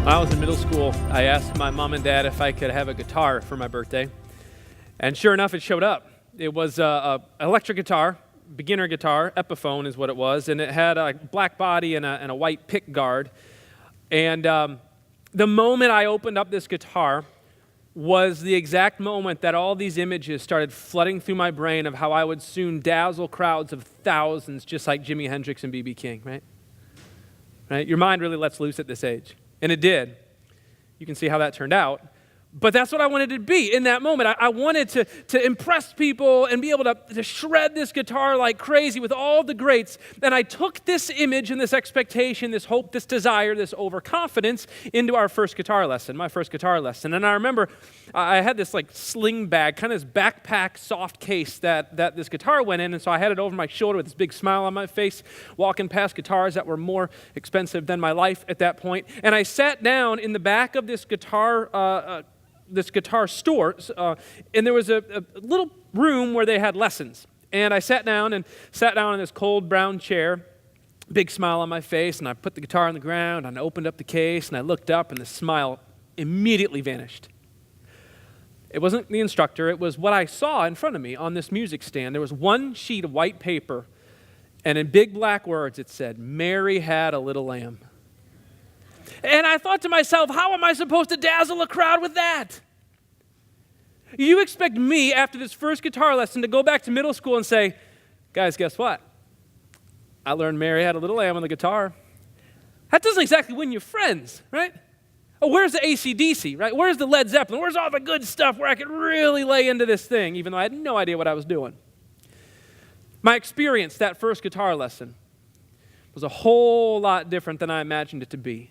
When I was in middle school, I asked my mom and dad if I could have a guitar for my birthday. And sure enough, it showed up. It was an electric guitar, beginner guitar, Epiphone is what it was, and it had a black body and a white pick guard. And the moment I opened up this guitar was the exact moment that all these images started flooding through my brain of how I would soon dazzle crowds of thousands just like Jimi Hendrix and B.B. King, right? Your mind really lets loose at this age. And it did. You can see how that turned out. But that's what I wanted to be in that moment. I wanted to impress people and be able to shred this guitar like crazy with all the greats. And I took this image and this expectation, this hope, this desire, this overconfidence into our first guitar lesson, my first guitar lesson. And I remember I had this like sling bag, kind of this backpack soft case that this guitar went in. And so I had it over my shoulder with this big smile on my face, walking past guitars that were more expensive than my life at that point. And I sat down in the back of this guitar store, and there was a little room where they had lessons. And I sat down in this cold brown chair, big smile on my face, and I put the guitar on the ground, and I opened up the case, and I looked up, and the smile immediately vanished. It wasn't the instructor, it was what I saw in front of me on this music stand. There was one sheet of white paper, and in big black words it said, "Mary had a little lamb." And I thought to myself, how am I supposed to dazzle a crowd with that? You expect me, after this first guitar lesson, to go back to middle school and say, guys, guess what? I learned Mary had a little lamb on the guitar. That doesn't exactly win you friends, right? Oh, where's the AC/DC, right? Where's the Led Zeppelin? Where's all the good stuff where I could really lay into this thing, even though I had no idea what I was doing? My experience, that first guitar lesson, was a whole lot different than I imagined it to be.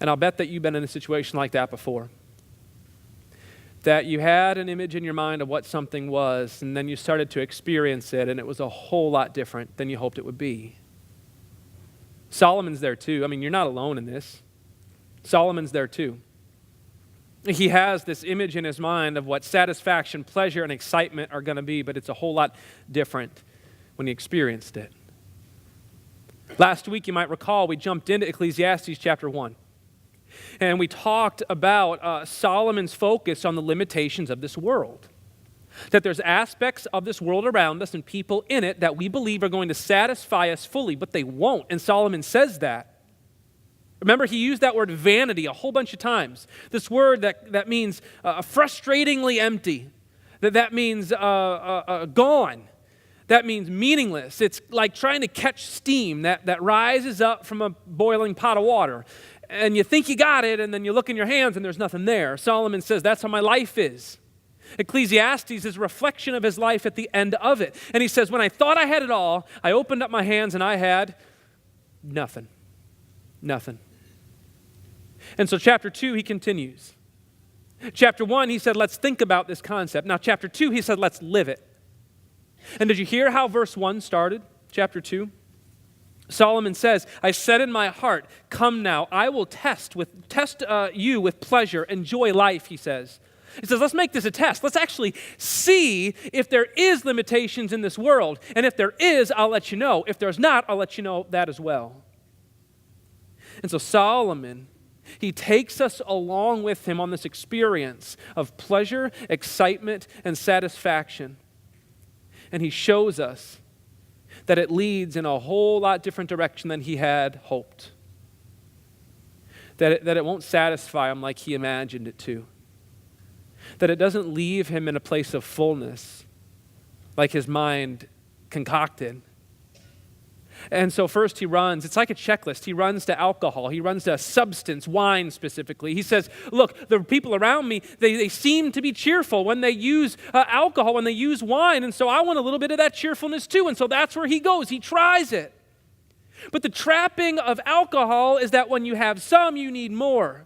And I'll bet that you've been in a situation like that before. That you had an image in your mind of what something was, and then you started to experience it, and it was a whole lot different than you hoped it would be. Solomon's there too. I mean, you're not alone in this. Solomon's there too. He has this image in his mind of what satisfaction, pleasure, and excitement are going to be, but it's a whole lot different when he experienced it. Last week, you might recall, we jumped into Ecclesiastes chapter 1. And we talked about Solomon's focus on the limitations of this world. That there's aspects of this world around us and people in it that we believe are going to satisfy us fully, but they won't. And Solomon says that. Remember, he used that word vanity a whole bunch of times. This word that means frustratingly empty. That means gone. That means meaningless. It's like trying to catch steam that rises up from a boiling pot of water. And you think you got it, and then you look in your hands, and there's nothing there. Solomon says, that's how my life is. Ecclesiastes is a reflection of his life at the end of it. And he says, when I thought I had it all, I opened up my hands, and I had nothing. Nothing. And so chapter 2, he continues. Chapter 1, he said, let's think about this concept. Now, chapter 2, he said, let's live it. And did you hear how verse 1 started, chapter 2? Solomon says, I said in my heart, come now, I will test you with pleasure, enjoy life, he says. He says, let's make this a test. Let's actually see if there is limitations in this world. And if there is, I'll let you know. If there's not, I'll let you know that as well. And so Solomon, he takes us along with him on this experience of pleasure, excitement, and satisfaction. And he shows us that it leads in a whole lot different direction than he had hoped. That it won't satisfy him like he imagined it to. That it doesn't leave him in a place of fullness like his mind concocted. And so first he runs, it's like a checklist. He runs to alcohol. He runs to substance, wine specifically. He says, look, the people around me, they seem to be cheerful when they use alcohol, when they use wine. And so I want a little bit of that cheerfulness too. And so that's where he goes. He tries it. But the trapping of alcohol is that when you have some, you need more.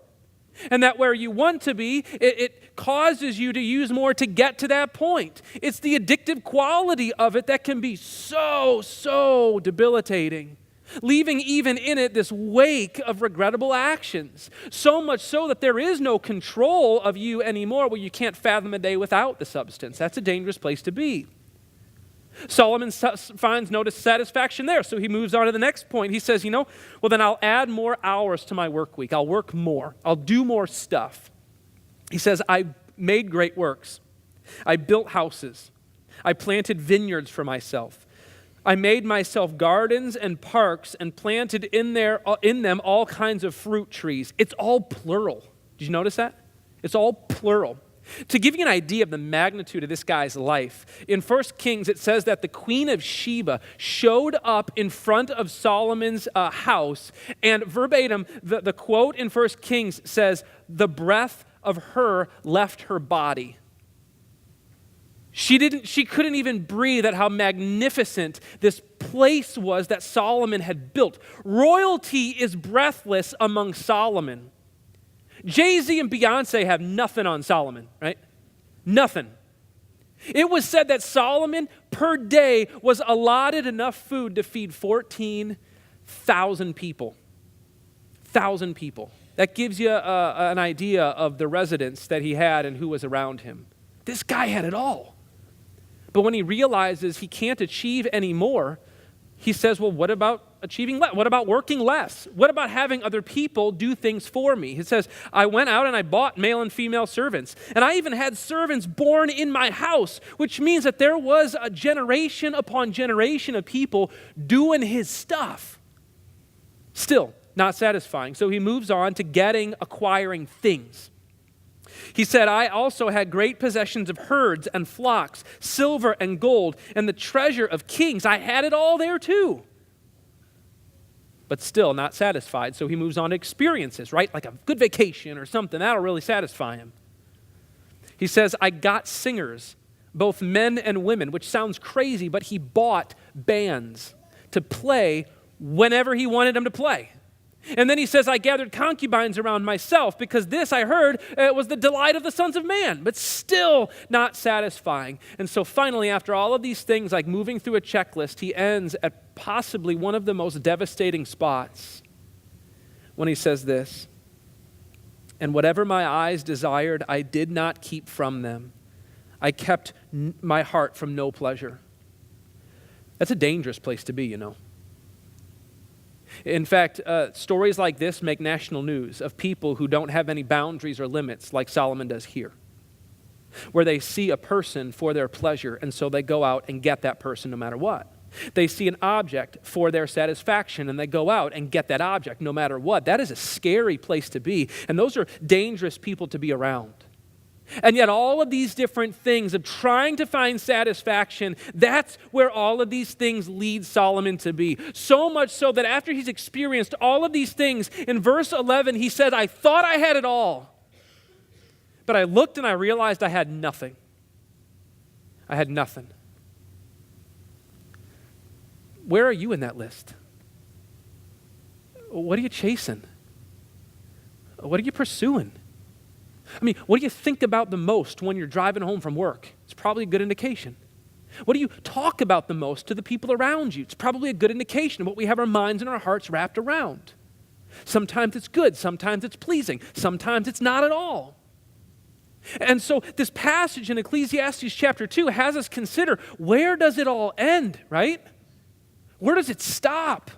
And that where you want to be, it causes you to use more to get to that point. It's the addictive quality of it that can be so debilitating, leaving even in it this wake of regrettable actions. So much so that there is no control of you anymore, where you can't fathom a day without the substance. That's a dangerous place to be. Solomon finds no satisfaction there, so he moves on to the next point. He says, well, then I'll add more hours to my work week. I'll work more. I'll do more stuff. He says, I made great works. I built houses. I planted vineyards for myself. I made myself gardens and parks and planted in them all kinds of fruit trees. It's all plural. Did you notice that? It's all plural. To give you an idea of the magnitude of this guy's life, in 1 Kings it says that the Queen of Sheba showed up in front of Solomon's house, and verbatim, the quote in 1 Kings says, the breath of her left her body. She couldn't even breathe at how magnificent this place was that Solomon had built. Royalty is breathless among Solomon. Jay-Z and Beyonce have nothing on Solomon, right? Nothing. It was said that Solomon per day was allotted enough food to feed 14,000 people. 1,000 people. That gives you an idea of the residence that he had and who was around him. This guy had it all. But when he realizes he can't achieve any more, he says, well, what about achieving less? What about working less? What about having other people do things for me? He says, I went out and I bought male and female servants. And I even had servants born in my house, which means that there was a generation upon generation of people doing his stuff. Still not satisfying. So he moves on to acquiring things. He said, I also had great possessions of herds and flocks, silver and gold, and the treasure of kings. I had it all there too. But still not satisfied. So he moves on to experiences, right? Like a good vacation or something. That'll really satisfy him. He says, I got singers, both men and women, which sounds crazy, but he bought bands to play whenever he wanted them to play. And then he says, I gathered concubines around myself because this, I heard, was the delight of the sons of man, but still not satisfying. And so finally, after all of these things, like moving through a checklist, he ends at possibly one of the most devastating spots when he says this, and whatever my eyes desired, I did not keep from them. I kept my heart from no pleasure. That's a dangerous place to be, In fact, stories like this make national news of people who don't have any boundaries or limits like Solomon does here, where they see a person for their pleasure, and so they go out and get that person no matter what. They see an object for their satisfaction, and they go out and get that object no matter what. That is a scary place to be, and those are dangerous people to be around. And yet all of these different things of trying to find satisfaction, that's where all of these things lead Solomon to be. So much so that after he's experienced all of these things, in verse 11 he said, I thought I had it all, but I looked and I realized I had nothing. I had nothing. Where are you in that list? What are you chasing? What are you pursuing? I mean, what do you think about the most when you're driving home from work? It's probably a good indication. What do you talk about the most to the people around you? It's probably a good indication of what we have our minds and our hearts wrapped around. Sometimes it's good, sometimes it's pleasing, sometimes it's not at all. And so this passage in Ecclesiastes chapter 2 has us consider, where does it all end, right? Where does it stop?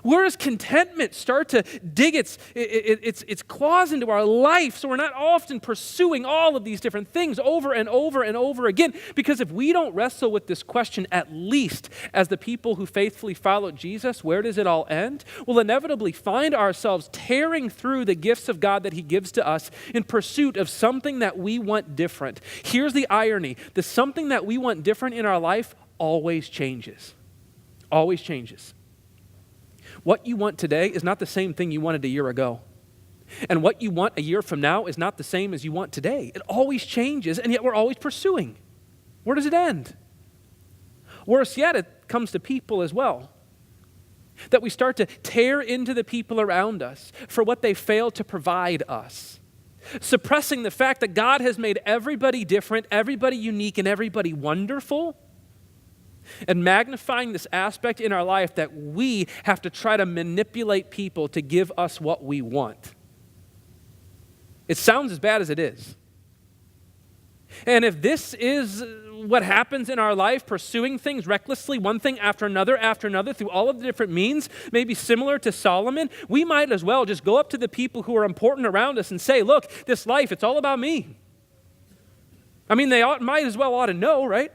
Where does contentment start to dig its claws into our life so we're not often pursuing all of these different things over and over and over again? Because if we don't wrestle with this question, at least as the people who faithfully followed Jesus, where does it all end? We'll inevitably find ourselves tearing through the gifts of God that he gives to us in pursuit of something that we want different. Here's the irony. The something that we want different in our life always changes. Always changes. What you want today is not the same thing you wanted a year ago. And what you want a year from now is not the same as you want today. It always changes, and yet we're always pursuing. Where does it end? Worse yet, it comes to people as well. That we start to tear into the people around us for what they fail to provide us. Suppressing the fact that God has made everybody different, everybody unique, and everybody wonderful. And magnifying this aspect in our life that we have to try to manipulate people to give us what we want. It sounds as bad as it is. And if this is what happens in our life, pursuing things recklessly, one thing after another, through all of the different means, maybe similar to Solomon, we might as well just go up to the people who are important around us and say, look, this life, it's all about me. I mean, they might as well ought to know, right?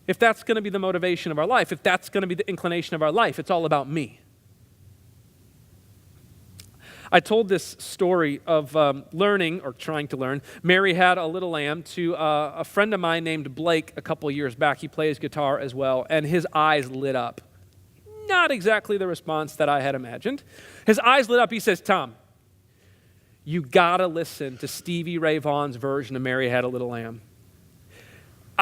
If that's going to be the motivation of our life, if that's going to be the inclination of our life, it's all about me. I told this story of learning, or trying to learn, Mary Had a Little Lamb to a friend of mine named Blake a couple years back. He plays guitar as well, and his eyes lit up. Not exactly the response that I had imagined. His eyes lit up. He says, Tom, you gotta listen to Stevie Ray Vaughan's version of Mary Had a Little Lamb.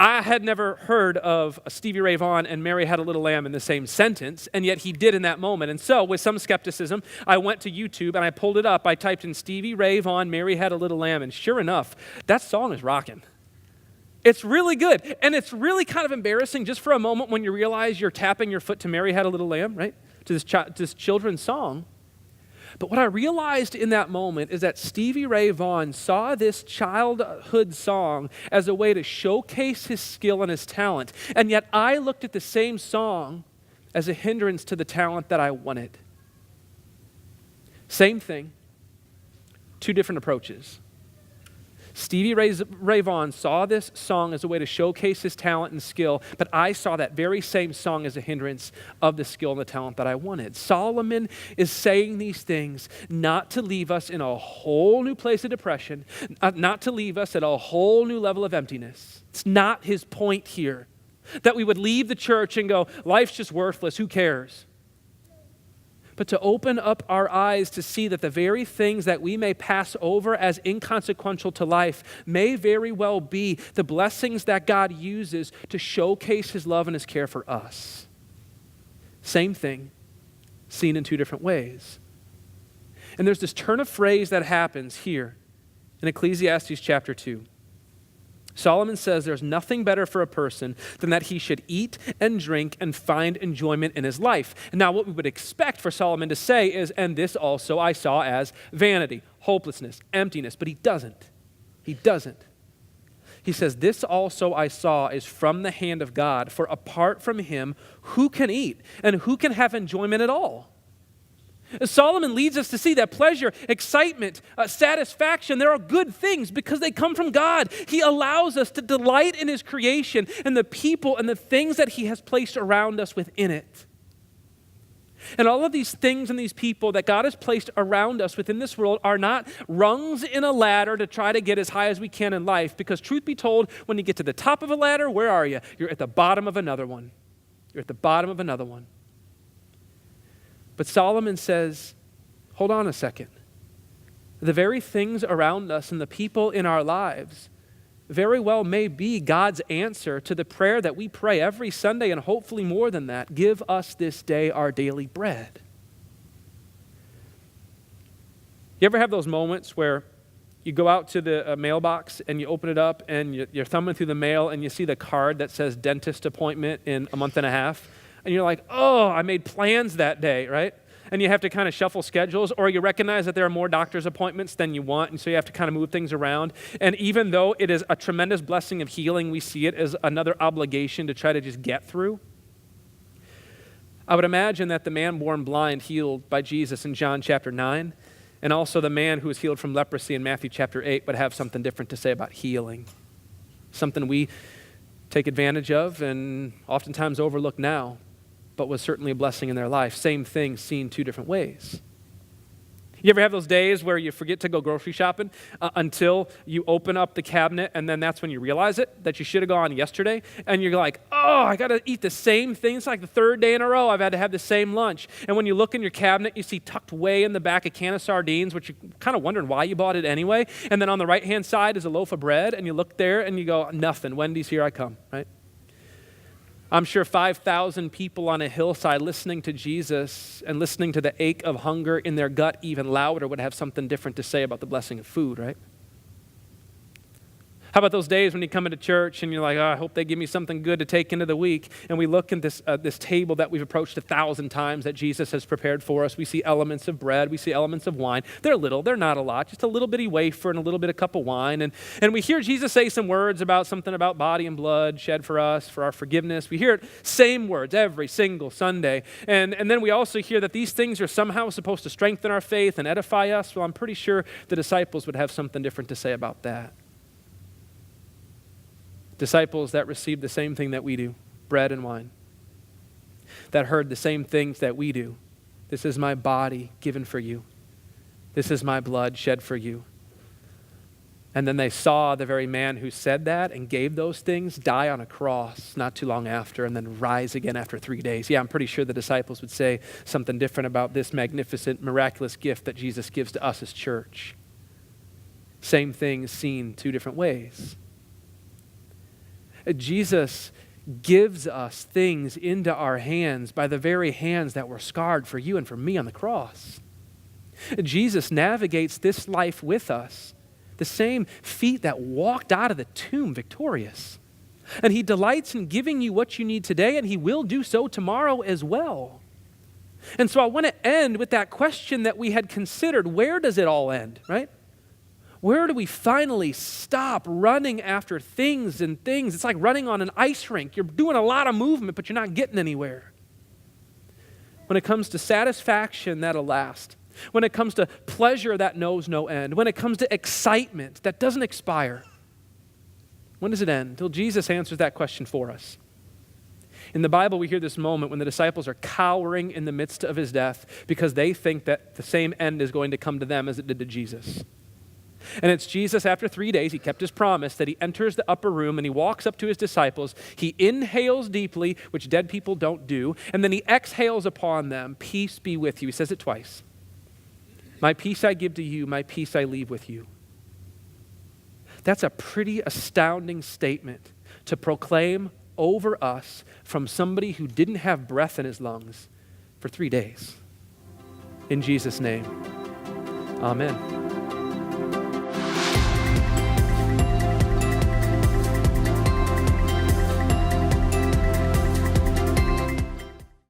I had never heard of Stevie Ray Vaughan and Mary Had a Little Lamb in the same sentence, and yet he did in that moment. And so, with some skepticism, I went to YouTube and I pulled it up. I typed in Stevie Ray Vaughan, Mary Had a Little Lamb, and sure enough, that song is rocking. It's really good, and it's really kind of embarrassing just for a moment when you realize you're tapping your foot to Mary Had a Little Lamb, right? To this children's song. But what I realized in that moment is that Stevie Ray Vaughan saw this childhood song as a way to showcase his skill and his talent. And yet I looked at the same song as a hindrance to the talent that I wanted. Same thing, two different approaches. Stevie Ray Vaughan saw this song as a way to showcase his talent and skill, but I saw that very same song as a hindrance of the skill and the talent that I wanted. Solomon is saying these things not to leave us in a whole new place of depression, not to leave us at a whole new level of emptiness. It's not his point here, that we would leave the church and go, life's just worthless, who cares? But to open up our eyes to see that the very things that we may pass over as inconsequential to life may very well be the blessings that God uses to showcase his love and his care for us. Same thing, seen in two different ways. And there's this turn of phrase that happens here in Ecclesiastes chapter 2. Solomon says there's nothing better for a person than that he should eat and drink and find enjoyment in his life. And now what we would expect for Solomon to say is, and this also I saw as vanity, hopelessness, emptiness, but he doesn't. He doesn't. He says, this also I saw is from the hand of God, for apart from him, who can eat and who can have enjoyment at all? Solomon leads us to see that pleasure, excitement, satisfaction, there are good things because they come from God. He allows us to delight in his creation and the people and the things that he has placed around us within it. And all of these things and these people that God has placed around us within this world are not rungs in a ladder to try to get as high as we can in life, because truth be told, when you get to the top of a ladder, where are you? You're at the bottom of another one. You're at the bottom of another one. But Solomon says, hold on a second. The very things around us and the people in our lives very well may be God's answer to the prayer that we pray every Sunday, and hopefully more than that. Give us this day our daily bread. You ever have those moments where you go out to the mailbox and you open it up and you're thumbing through the mail and you see the card that says dentist appointment in a month and a half? And you're like, oh, I made plans that day, right? And you have to kind of shuffle schedules, or you recognize that there are more doctor's appointments than you want, and so you have to kind of move things around. And even though it is a tremendous blessing of healing, we see it as another obligation to try to just get through. I would imagine that the man born blind healed by Jesus in John chapter 9, and also the man who was healed from leprosy in Matthew chapter 8 would have something different to say about healing. Something we take advantage of and oftentimes overlook now, but was certainly a blessing in their life. Same thing, seen two different ways. You ever have those days where you forget to go grocery shopping until you open up the cabinet, and then that's when you realize it, that you should have gone yesterday, and you're like, oh, I got to eat the same thing. It's like the third day in a row I've had to have the same lunch. And when you look in your cabinet, you see tucked way in the back a can of sardines, which you're kind of wondering why you bought it anyway. And then on the right-hand side is a loaf of bread, and you look there and you go, nothing. Wendy's, here I come, right? I'm sure 5,000 people on a hillside listening to Jesus and listening to the ache of hunger in their gut even louder would have something different to say about the blessing of food, right? How about those days when you come into church and you're like, oh, I hope they give me something good to take into the week. And we look at this table that we've approached 1,000 times that Jesus has prepared for us. We see elements of bread. We see elements of wine. They're little. They're not a lot. Just a little bitty wafer and a little bit of cup of wine. And we hear Jesus say some words about something about body and blood shed for us, for our forgiveness. We hear it, same words every single Sunday. And then we also hear that these things are somehow supposed to strengthen our faith and edify us. Well, I'm pretty sure the disciples would have something different to say about that. Disciples that received the same thing that we do, bread and wine, that heard the same things that we do. This is my body given for you. This is my blood shed for you. And then they saw the very man who said that and gave those things die on a cross not too long after and then rise again after 3 days. Yeah, I'm pretty sure the disciples would say something different about this magnificent, miraculous gift that Jesus gives to us as church. Same thing seen 2 different ways. Jesus gives us things into our hands by the very hands that were scarred for you and for me on the cross. Jesus navigates this life with us, the same feet that walked out of the tomb victorious. And he delights in giving you what you need today, and he will do so tomorrow as well. And so I want to end with that question that we had considered. Where does it all end, right? Where do we finally stop running after things and things? It's like running on an ice rink. You're doing a lot of movement, but you're not getting anywhere. When it comes to satisfaction that'll last, when it comes to pleasure that knows no end, when it comes to excitement that doesn't expire, when does it end? Until Jesus answers that question for us. In the Bible, we hear this moment when the disciples are cowering in the midst of his death because they think that the same end is going to come to them as it did to Jesus. And it's Jesus, after 3 days, he kept his promise that he enters the upper room and he walks up to his disciples. He inhales deeply, which dead people don't do, and then he exhales upon them, peace be with you. He says it twice. My peace I give to you, my peace I leave with you. That's a pretty astounding statement to proclaim over us from somebody who didn't have breath in his lungs for 3 days. In Jesus' name, amen.